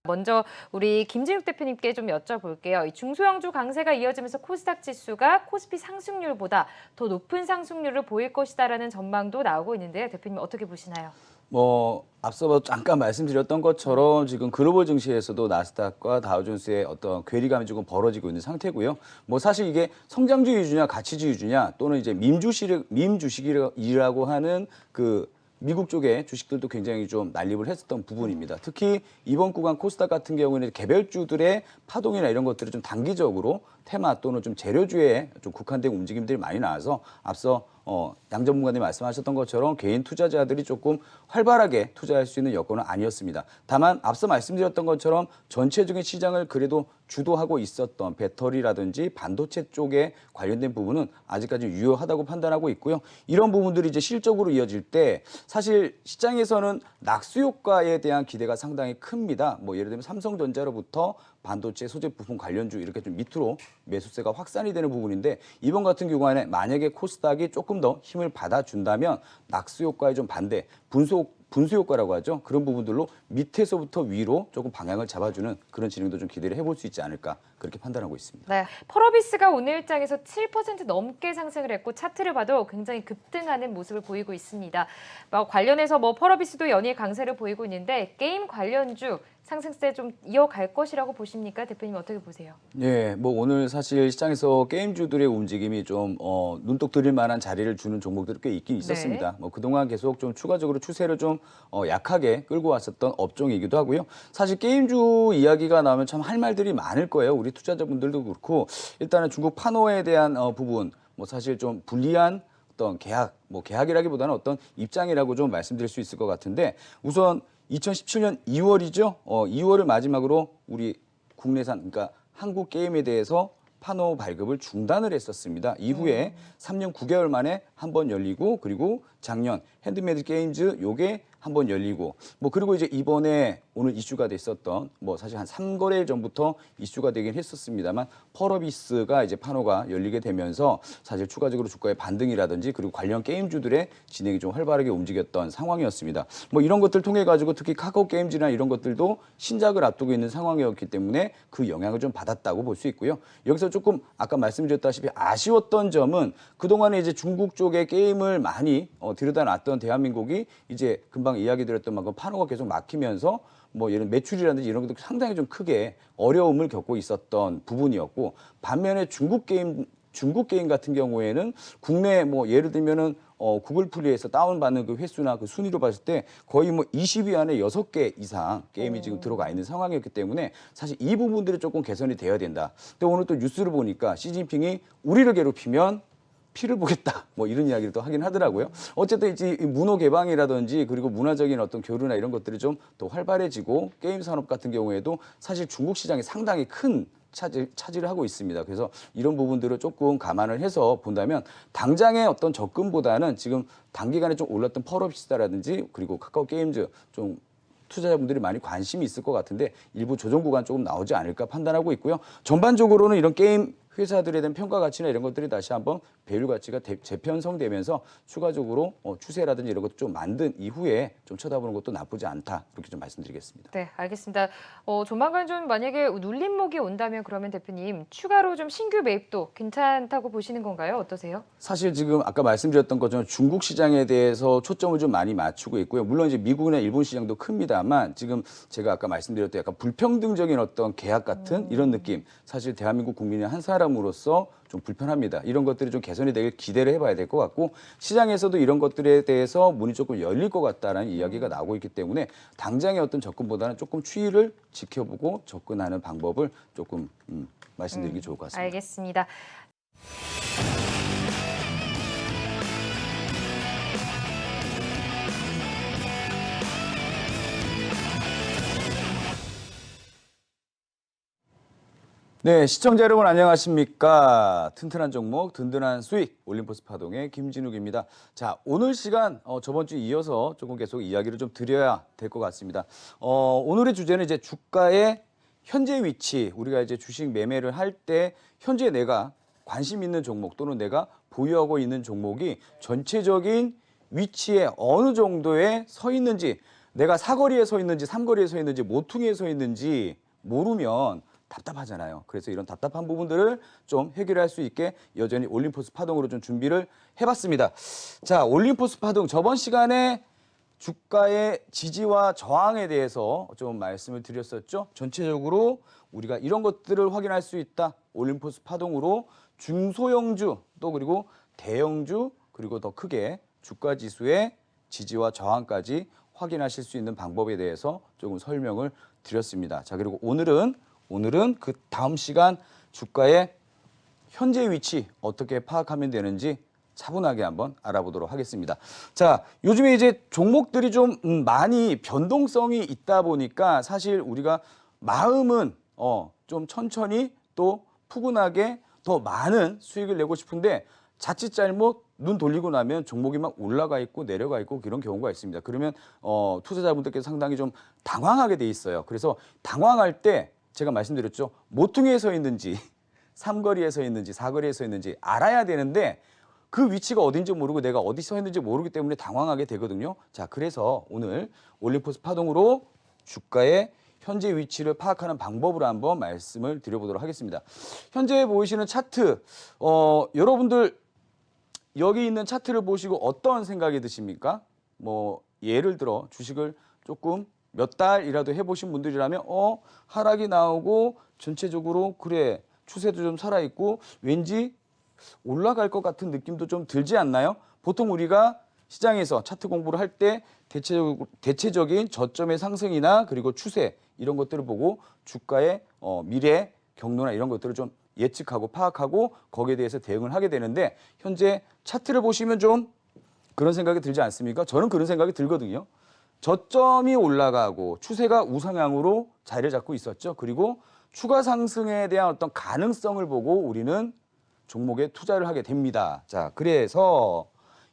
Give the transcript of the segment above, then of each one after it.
먼저 우리 김진욱 대표님께 좀 여쭤볼게요. 이 중소형주 강세가 이어지면서 코스닥 지수가 코스피 상승률보다 더 높은 상승률을 보일 것이다라는 전망도 나오고 있는데요. 대표님 어떻게 보시나요? 앞서 잠깐 말씀드렸던 것처럼 지금 글로벌 증시에서도 나스닥과 다우존스의 어떤 괴리감이 조금 벌어지고 있는 상태고요. 사실 이게 성장주 위주냐 가치주 위주냐 또는 이제 밈주식이라고 하는 그 미국 쪽의 주식들도 굉장히 좀 난립을 했었던 부분입니다. 특히 이번 구간 코스닥 같은 경우에는 개별주들의 파동이나 이런 것들을 좀 단기적으로 테마 또는 좀 재료주에 좀 국한된 움직임들이 많이 나와서 앞서 양 전문가님 말씀하셨던 것처럼 개인 투자자들이 조금 활발하게 투자할 수 있는 여건은 아니었습니다. 다만 앞서 말씀드렸던 것처럼 전체적인 시장을 그래도 주도하고 있었던 배터리라든지 반도체 쪽에 관련된 부분은 아직까지 유효하다고 판단하고 있고요. 이런 부분들이 이제 실적으로 이어질 때 사실 시장에서는 낙수 효과에 대한 기대가 상당히 큽니다. 예를 들면 삼성전자로부터 반도체 소재 부품 관련주 이렇게 좀 밑으로 매수세가 확산이 되는 부분인데 이번 같은 경우에는 만약에 코스닥이 조금 더 힘을 받아준다면 낙수 효과에 좀 반대, 분수 효과라고 하죠. 그런 부분들로 밑에서부터 위로 조금 방향을 잡아주는 그런 진행도 좀 기대를 해볼 수 있지 않을까 그렇게 판단하고 있습니다. 네, 펄어비스가 오늘 일장에서 7% 넘게 상승을 했고 차트를 봐도 굉장히 급등하는 모습을 보이고 있습니다. 관련해서 펄어비스도 연일 강세를 보이고 있는데 게임 관련주 상승세 좀 이어갈 것이라고 보십니까? 대표님 어떻게 보세요? 네, 오늘 사실 시장에서 게임주들의 움직임이 좀 눈독 들일 만한 자리를 주는 종목들이 꽤 있긴 있었습니다. 네. 그동안 계속 좀 추가적으로 추세를 좀 약하게 끌고 왔었던 업종이기도 하고요. 사실 게임주 이야기가 나오면 참 할 말들이 많을 거예요. 우리 투자자분들도 그렇고 일단은 중국 판호에 대한 부분 사실 좀 불리한 어떤 계약이라기보다는 어떤 입장이라고 좀 말씀드릴 수 있을 것 같은데 우선 2017년 2월이죠. 2월을 마지막으로 우리 국내산, 그러니까 한국 게임에 대해서 판호 발급을 중단을 했었습니다. 이후에 3년 9개월 만에 한 번 열리고 그리고 작년 핸드메이드 게임즈 요게 한 번 열리고 그리고 이제 이번에 오늘 이슈가 됐었던 사실 한 3거래일 전부터 이슈가 되긴 했었습니다만 펄어비스가 이제 판호가 열리게 되면서 사실 추가적으로 주가의 반등이라든지 그리고 관련 게임주들의 진행이 좀 활발하게 움직였던 상황이었습니다. 이런 것들 통해 가지고 특히 카카오 게임즈나 이런 것들도 신작을 앞두고 있는 상황이었기 때문에 그 영향을 좀 받았다고 볼 수 있고요. 여기서 조금 아까 말씀드렸다시피 아쉬웠던 점은 그동안에 이제 중국 쪽에 게임을 많이 들여다놨던 대한민국이 이제 금방 이야기 드렸던 만큼 판호가 계속 막히면서 예를 매출이라든지 이런 것도 상당히 좀 크게 어려움을 겪고 있었던 부분이었고 반면에 중국 게임 같은 경우에는 국내 예를 들면은 구글 플레이에서 다운받는 그 횟수나 그 순위로 봤을 때 거의 20위 안에 6개 이상 게임이 지금 들어가 있는 상황이었기 때문에 사실 이 부분들이 조금 개선이 되어야 된다. 근데 오늘 또 뉴스를 보니까 시진핑이 우리를 괴롭히면 피를 보겠다. 이런 이야기를 또 하긴 하더라고요. 어쨌든 이제 문호 개방이라든지 그리고 문화적인 어떤 교류나 이런 것들이 좀 더 활발해지고 게임 산업 같은 경우에도 사실 중국 시장이 상당히 큰 차지를 하고 있습니다. 그래서 이런 부분들을 조금 감안을 해서 본다면 당장의 어떤 접근보다는 지금 단기간에 좀 올랐던 펄어비스다라든지 그리고 카카오 게임즈 좀 투자자분들이 많이 관심이 있을 것 같은데 일부 조정 구간 조금 나오지 않을까 판단하고 있고요. 전반적으로는 이런 게임 회사들에 대한 평가 가치나 이런 것들이 다시 한번 배율 가치가 재편성되면서 추가적으로 추세라든지 이런 것도 좀 만든 이후에 좀 쳐다보는 것도 나쁘지 않다. 그렇게 좀 말씀드리겠습니다. 네, 알겠습니다. 조만간 좀 만약에 눌림목이 온다면 그러면 대표님 추가로 좀 신규 매입도 괜찮다고 보시는 건가요? 어떠세요? 사실 지금 아까 말씀드렸던 것처럼 중국 시장에 대해서 초점을 좀 많이 맞추고 있고요. 물론 이제 미국이나 일본 시장도 큽니다만 지금 제가 아까 말씀드렸던 약간 불평등적인 어떤 계약 같은 이런 느낌. 사실 대한민국 국민의 한 사람으로서 좀 불편합니다. 이런 것들이 좀 개선이 되길 기대를 해봐야 될 것 같고 시장에서도 이런 것들에 대해서 문이 조금 열릴 것 같다라는 이야기가 나오고 있기 때문에 당장의 어떤 접근보다는 조금 추이를 지켜보고 접근하는 방법을 조금 말씀드리기 좋을 것 같습니다. 알겠습니다. 네, 시청자 여러분 안녕하십니까. 튼튼한 종목, 든든한 수익, 올림포스 파동의 김진욱입니다. 자, 오늘 시간 저번 주에 이어서 조금 계속 이야기를 좀 드려야 될 것 같습니다. 오늘의 주제는 이제 주가의 현재 위치, 우리가 이제 주식 매매를 할 때 현재 내가 관심 있는 종목 또는 내가 보유하고 있는 종목이 전체적인 위치에 어느 정도에 서 있는지 내가 사거리에 서 있는지 삼거리에 서 있는지 모퉁이에 서 있는지 모르면 답답하잖아요. 그래서 이런 답답한 부분들을 좀 해결할 수 있게 여전히 올림포스 파동으로 좀 준비를 해봤습니다. 자, 올림포스 파동 저번 시간에 주가의 지지와 저항에 대해서 좀 말씀을 드렸었죠. 전체적으로 우리가 이런 것들을 확인할 수 있다. 올림포스 파동으로 중소형주 또 그리고 대형주 그리고 더 크게 주가 지수의 지지와 저항까지 확인하실 수 있는 방법에 대해서 조금 설명을 드렸습니다. 자, 그리고 오늘은 그 다음 시간 주가의 현재 위치 어떻게 파악하면 되는지 차분하게 한번 알아보도록 하겠습니다. 자, 요즘에 이제 종목들이 좀 많이 변동성이 있다 보니까 사실 우리가 마음은 좀 천천히 또 푸근하게 더 많은 수익을 내고 싶은데 자칫 잘못 눈 돌리고 나면 종목이 막 올라가 있고 내려가 있고 그런 경우가 있습니다. 그러면 투자자분들께서 상당히 좀 당황하게 돼 있어요. 그래서 당황할 때 제가 말씀드렸죠. 모퉁이에 서 있는지 삼거리에 서 있는지 사거리에 서 있는지 알아야 되는데 그 위치가 어딘지 모르고 내가 어디 서 있는지 모르기 때문에 당황하게 되거든요. 자, 그래서 오늘 올림포스 파동으로 주가의 현재 위치를 파악하는 방법으로 한번 말씀을 드려보도록 하겠습니다. 현재 보이시는 차트, 여러분들 여기 있는 차트를 보시고 어떤 생각이 드십니까? 뭐 예를 들어 주식을 조금 몇 달이라도 해보신 분들이라면 하락이 나오고 전체적으로 그래 추세도 좀 살아있고 왠지 올라갈 것 같은 느낌도 좀 들지 않나요? 보통 우리가 시장에서 차트 공부를 할 때 대체적인 저점의 상승이나 그리고 추세 이런 것들을 보고 주가의 미래 경로나 이런 것들을 좀 예측하고 파악하고 거기에 대해서 대응을 하게 되는데 현재 차트를 보시면 좀 그런 생각이 들지 않습니까? 저는 그런 생각이 들거든요. 저점이 올라가고 추세가 우상향으로 자리를 잡고 있었죠. 그리고 추가 상승에 대한 어떤 가능성을 보고 우리는 종목에 투자를 하게 됩니다. 자, 그래서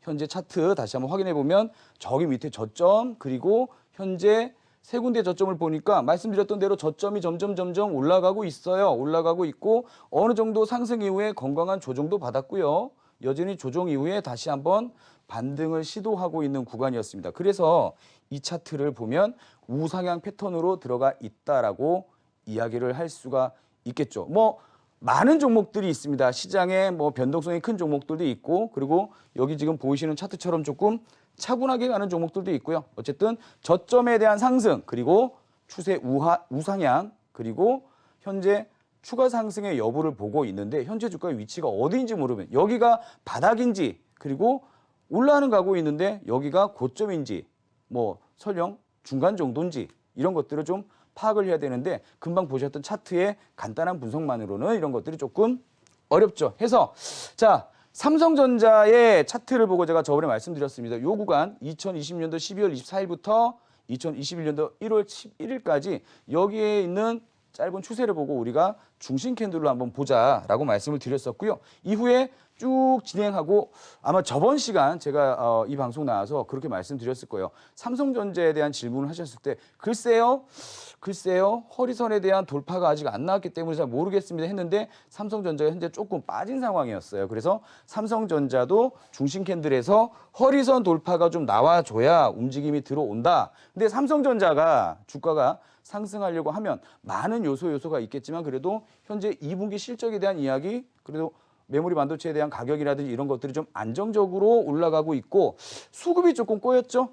현재 차트 다시 한번 확인해 보면 저기 밑에 저점 그리고 현재 세 군데 저점을 보니까 말씀드렸던 대로 저점이 점점 올라가고 있어요. 올라가고 있고 어느 정도 상승 이후에 건강한 조정도 받았고요. 여전히 조정 이후에 다시 한번 반등을 시도하고 있는 구간이었습니다. 그래서 이 차트를 보면 우상향 패턴으로 들어가 있다라고 이야기를 할 수가 있겠죠. 뭐 많은 종목들이 있습니다. 시장에 뭐 변동성이 큰 종목들도 있고 그리고 여기 지금 보이시는 차트처럼 조금 차분하게 가는 종목들도 있고요. 어쨌든 저점에 대한 상승 그리고 추세 우상향 그리고 현재 추가 상승의 여부를 보고 있는데 현재 주가의 위치가 어디인지 모르면 여기가 바닥인지 그리고 올라가는 가고 있는데 여기가 고점인지 뭐 설령 중간 정도인지 이런 것들을 좀 파악을 해야 되는데 금방 보셨던 차트의 간단한 분석만으로는 이런 것들이 조금 어렵죠. 해서 자, 삼성전자의 차트를 보고 제가 저번에 말씀드렸습니다. 요 구간 2020년도 12월 24일부터 2021년도 1월 11일까지 여기에 있는 짧은 추세를 보고 우리가 중심 캔들로 한번 보자라고 말씀을 드렸었고요. 이후에 쭉 진행하고 아마 저번 시간 제가 이 방송 나와서 그렇게 말씀드렸을 거예요. 삼성전자에 대한 질문을 하셨을 때 글쎄요 허리선에 대한 돌파가 아직 안 나왔기 때문에 잘 모르겠습니다 했는데 삼성전자가 현재 조금 빠진 상황이었어요. 그래서 삼성전자도 중심 캔들에서 허리선 돌파가 좀 나와줘야 움직임이 들어온다. 근데 삼성전자가 주가가 상승하려고 하면 많은 요소가 있겠지만 그래도 현재 2분기 실적에 대한 이야기 그래도 메모리 반도체에 대한 가격이라든지 이런 것들이 좀 안정적으로 올라가고 있고 수급이 조금 꼬였죠.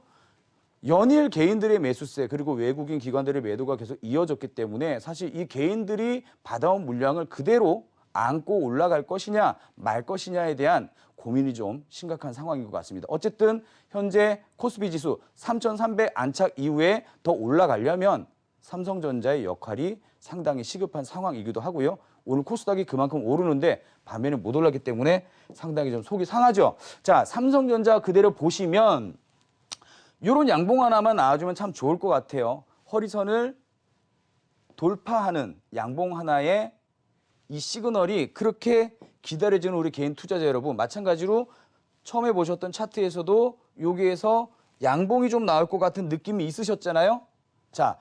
연일 개인들의 매수세 그리고 외국인 기관들의 매도가 계속 이어졌기 때문에 사실 이 개인들이 받아온 물량을 그대로 안고 올라갈 것이냐 말 것이냐에 대한 고민이 좀 심각한 상황인 것 같습니다. 어쨌든 현재 코스피 지수 3,300 안착 이후에 더 올라가려면 삼성전자의 역할이 상당히 시급한 상황이기도 하고요. 오늘 코스닥이 그만큼 오르는데 밤에는 못 올랐기 때문에 상당히 좀 속이 상하죠. 자, 삼성전자 그대로 보시면 이런 양봉 하나만 나와주면 참 좋을 것 같아요. 허리선을 돌파하는 양봉 하나에 이 시그널이 그렇게 기다려지는 우리 개인 투자자 여러분 마찬가지로 처음에 보셨던 차트에서도 여기에서 양봉이 좀 나올 것 같은 느낌이 있으셨잖아요. 자,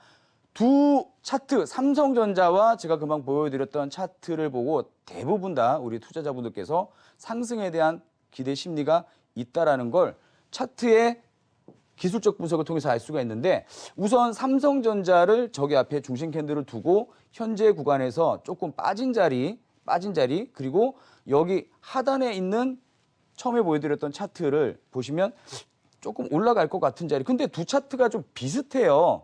두 차트 삼성전자와 제가 금방 보여드렸던 차트를 보고 대부분 다 우리 투자자분들께서 상승에 대한 기대 심리가 있다라는 걸 차트의 기술적 분석을 통해서 알 수가 있는데 우선 삼성전자를 저기 앞에 중심 캔들을 두고 현재 구간에서 조금 빠진 자리 그리고 여기 하단에 있는 처음에 보여드렸던 차트를 보시면 조금 올라갈 것 같은 자리. 근데 두 차트가 좀 비슷해요.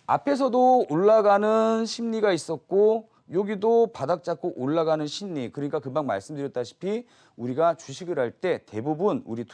앞에서도 올라가는 심리가 있었고 여기도 바닥 잡고 올라가는 심리. 그러니까 금방 말씀드렸다시피 우리가 주식을 할 때 대부분 우리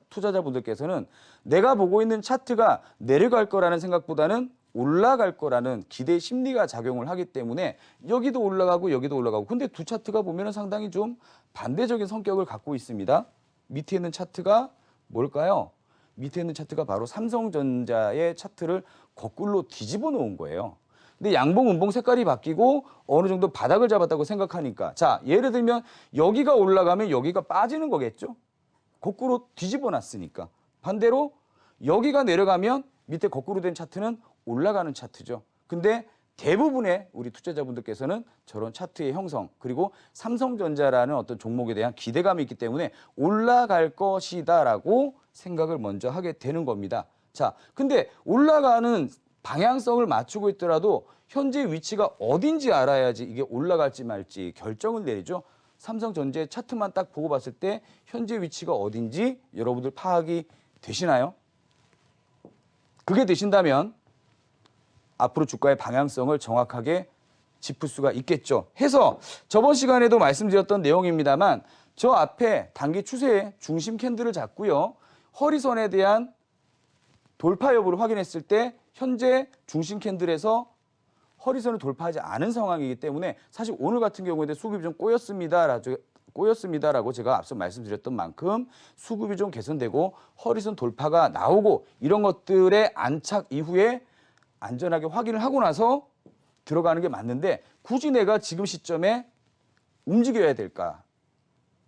투자자분들께서는 내가 보고 있는 차트가 내려갈 거라는 생각보다는 올라갈 거라는 기대 심리가 작용을 하기 때문에 여기도 올라가고 여기도 올라가고. 근데 두 차트가 보면 상당히 좀 반대적인 성격을 갖고 있습니다. 밑에 있는 차트가 뭘까요? 밑에 있는 차트가 바로 삼성전자의 차트를 거꾸로 뒤집어 놓은 거예요. 근데 양봉, 음봉 색깔이 바뀌고 어느 정도 바닥을 잡았다고 생각하니까 자, 예를 들면 여기가 올라가면 여기가 빠지는 거겠죠? 거꾸로 뒤집어 놨으니까. 반대로 여기가 내려가면 밑에 거꾸로 된 차트는 올라가는 차트죠. 근데 대부분의 우리 투자자분들께서는 저런 차트의 형성 그리고 삼성전자라는 어떤 종목에 대한 기대감이 있기 때문에 올라갈 것이다라고 생각을 먼저 하게 되는 겁니다. 자, 근데 올라가는 방향성을 맞추고 있더라도 현재 위치가 어딘지 알아야지 이게 올라갈지 말지 결정을 내리죠. 삼성전자의 차트만 딱 보고 봤을 때 현재 위치가 어딘지 여러분들 파악이 되시나요? 그게 되신다면 앞으로 주가의 방향성을 정확하게 짚을 수가 있겠죠. 해서 저번 시간에도 말씀드렸던 내용입니다만 저 앞에 단기 추세의 중심 캔들을 잡고요. 허리선에 대한 돌파 여부를 확인했을 때 현재 중심 캔들에서 허리선을 돌파하지 않은 상황이기 때문에 사실 오늘 같은 경우에도 수급이 좀 꼬였습니다라고 제가 앞서 말씀드렸던 만큼 수급이 좀 개선되고 허리선 돌파가 나오고 이런 것들의 안착 이후에 안전하게 확인을 하고 나서 들어가는 게 맞는데 굳이 내가 지금 시점에 움직여야 될까?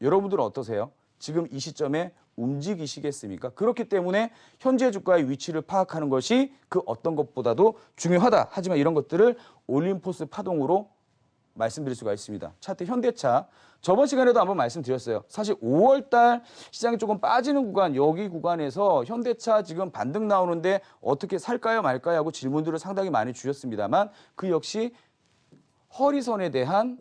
여러분들은 어떠세요? 지금 이 시점에 움직이시겠습니까? 그렇기 때문에 현재 주가의 위치를 파악하는 것이 그 어떤 것보다도 중요하다. 하지만 이런 것들을 올림포스 파동으로 말씀드릴 수가 있습니다. 차트 현대차 저번 시간에도 한번 말씀드렸어요. 사실 5월 달 시장이 조금 빠지는 구간 여기 구간에서 현대차 지금 반등 나오는데 어떻게 살까요 말까요 하고 질문들을 상당히 많이 주셨습니다만 그 역시 허리선에 대한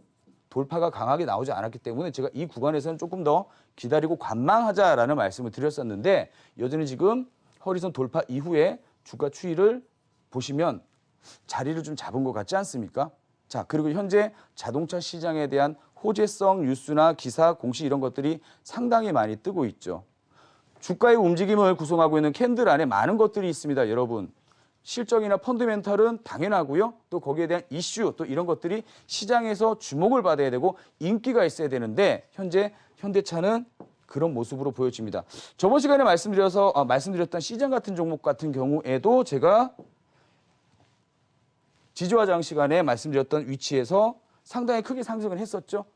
돌파가 강하게 나오지 않았기 때문에 제가 이 구간에서는 조금 더 기다리고 관망하자라는 말씀을 드렸었는데 여전히 지금 허리선 돌파 이후에 주가 추이를 보시면 자리를 좀 잡은 것 같지 않습니까? 자, 그리고 현재 자동차 시장에 대한 호재성 뉴스나 기사, 공시 이런 것들이 상당히 많이 뜨고 있죠. 주가의 움직임을 구성하고 있는 캔들 안에 많은 것들이 있습니다, 여러분. 실적이나 펀드멘탈은 당연하고요. 또 거기에 대한 이슈, 또 이런 것들이 시장에서 주목을 받아야 되고 인기가 있어야 되는데 현재 현대차는 그런 모습으로 보여집니다. 저번 시간에 말씀드렸던 시장 같은 종목 같은 경우에도 제가 지지화장 시간에 말씀드렸던 위치에서 상당히 크게 상승을 했었죠.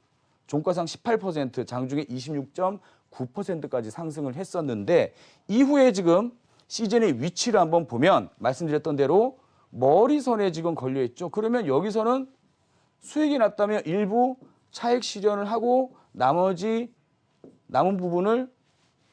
종가상 18%, 장중에 26.9%까지 상승을 했었는데 이후에 지금 시즌의 위치를 한번 보면 말씀드렸던 대로 머리선에 지금 걸려 있죠. 그러면 여기서는 수익이 났다면 일부 차익 실현을 하고 남은 부분을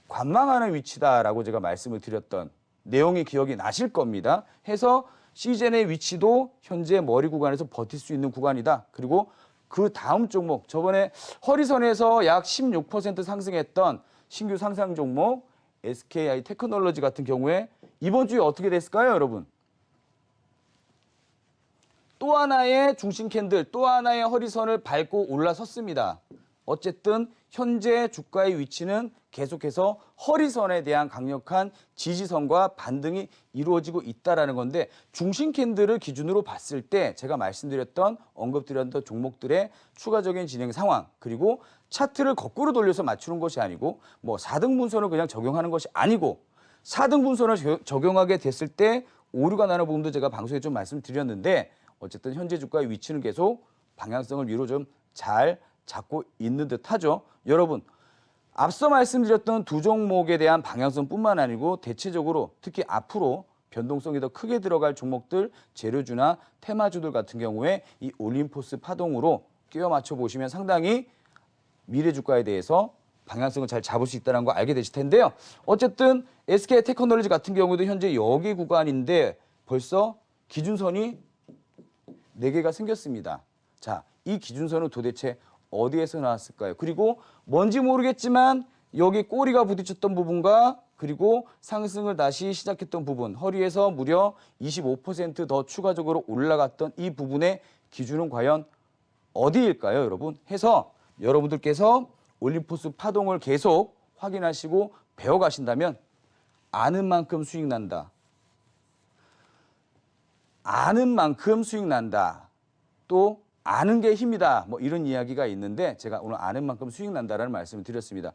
관망하는 위치다라고 제가 말씀을 드렸던 내용이 기억이 나실 겁니다. 해서 시즌의 위치도 현재 머리 구간에서 버틸 수 있는 구간이다. 그리고 그 다음 종목, 저번에 허리선에서 약 16% 상승했던 신규 상장 종목 SKI 테크놀로지 같은 경우에 이번 주에 어떻게 됐을까요, 여러분? 또 하나의 중심 캔들, 또 하나의 허리선을 밟고 올라섰습니다. 어쨌든 현재 주가의 위치는 계속해서 허리선에 대한 강력한 지지선과 반등이 이루어지고 있다는 건데 중심 캔들을 기준으로 봤을 때 제가 언급드렸던 종목들의 추가적인 진행 상황 그리고 차트를 거꾸로 돌려서 맞추는 것이 아니고 뭐 4등 분선을 그냥 적용하는 것이 아니고 4등 분선을 적용하게 됐을 때 오류가 나는 부분도 제가 방송에 좀 말씀드렸는데 어쨌든 현재 주가의 위치는 계속 방향성을 위로 좀 잘 잡고 있는 듯하죠. 여러분 앞서 말씀드렸던 두 종목에 대한 방향성뿐만 아니고 대체적으로 특히 앞으로 변동성이 더 크게 들어갈 종목들 재료주나 테마주들 같은 경우에 이 올림포스 파동으로 끼워 맞춰 보시면 상당히 미래 주가에 대해서 방향성을 잘 잡을 수 있다는 거 알게 되실 텐데요. 어쨌든 SK테크놀로지 같은 경우도 현재 여기 구간인데 벌써 기준선이 4개가 생겼습니다. 자, 이 기준선은 도대체 어디에서 나왔을까요? 그리고 뭔지 모르겠지만 여기 꼬리가 부딪혔던 부분과 그리고 상승을 다시 시작했던 부분, 허리에서 무려 25% 더 추가적으로 올라갔던 이 부분의 기준은 과연 어디일까요, 여러분? 해서 여러분들께서 올림포스 파동을 계속 확인하시고 배워가신다면 아는 만큼 수익 난다. 아는 만큼 수익 난다. 또 아는 게 힘이다. 뭐 이런 이야기가 있는데 제가 오늘 아는 만큼 수익 난다라는 말씀을 드렸습니다.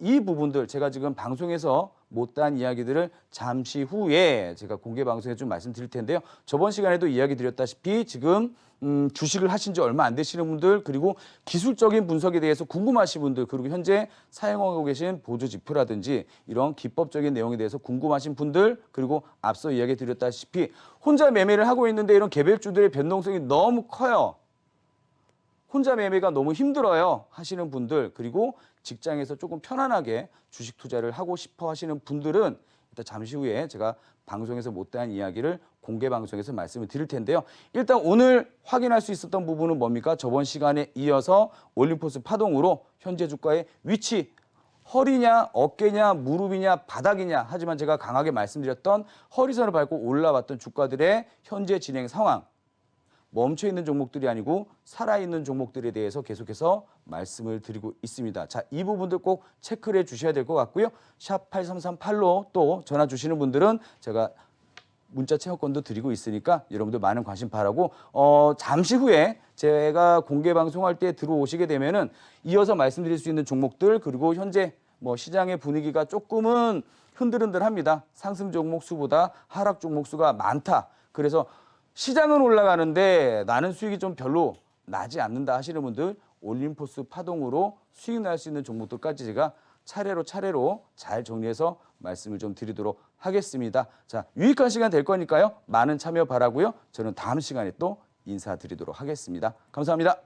이 부분들 제가 지금 방송에서 못다한 이야기들을 잠시 후에 제가 공개 방송에 좀 말씀드릴 텐데요. 저번 시간에도 이야기 드렸다시피 지금 주식을 하신 지 얼마 안 되시는 분들 그리고 기술적인 분석에 대해서 궁금하신 분들 그리고 현재 사용하고 계신 보조 지표라든지 이런 기법적인 내용에 대해서 궁금하신 분들 그리고 앞서 이야기 드렸다시피 혼자 매매를 하고 있는데 이런 개별주들의 변동성이 너무 커요. 혼자 매매가 너무 힘들어요 하시는 분들 그리고 직장에서 조금 편안하게 주식 투자를 하고 싶어 하시는 분들은 일단 잠시 후에 제가 방송에서 못다한 이야기를 공개 방송에서 말씀을 드릴 텐데요. 일단 오늘 확인할 수 있었던 부분은 뭡니까? 저번 시간에 이어서 올림포스 파동으로 현재 주가의 위치 허리냐 어깨냐 무릎이냐 바닥이냐 하지만 제가 강하게 말씀드렸던 허리선을 밟고 올라왔던 주가들의 현재 진행 상황 멈춰있는 종목들이 아니고 살아있는 종목들에 대해서 계속해서 말씀을 드리고 있습니다. 자, 이 부분들 꼭 체크를 해주셔야 될 것 같고요. 샵 8338로 또 전화 주시는 분들은 제가 문자 체험권도 드리고 있으니까 여러분들 많은 관심 바라고 잠시 후에 제가 공개 방송할 때 들어오시게 되면은 이어서 말씀드릴 수 있는 종목들 그리고 현재 뭐 시장의 분위기가 조금은 흔들흔들합니다. 상승 종목 수보다 하락 종목 수가 많다. 그래서 시장은 올라가는데 나는 수익이 좀 별로 나지 않는다 하시는 분들 올림포스 파동으로 수익 날 수 있는 종목들까지 제가 차례로 잘 정리해서 말씀을 좀 드리도록 하겠습니다. 자, 유익한 시간 될 거니까요. 많은 참여 바라고요. 저는 다음 시간에 또 인사드리도록 하겠습니다. 감사합니다.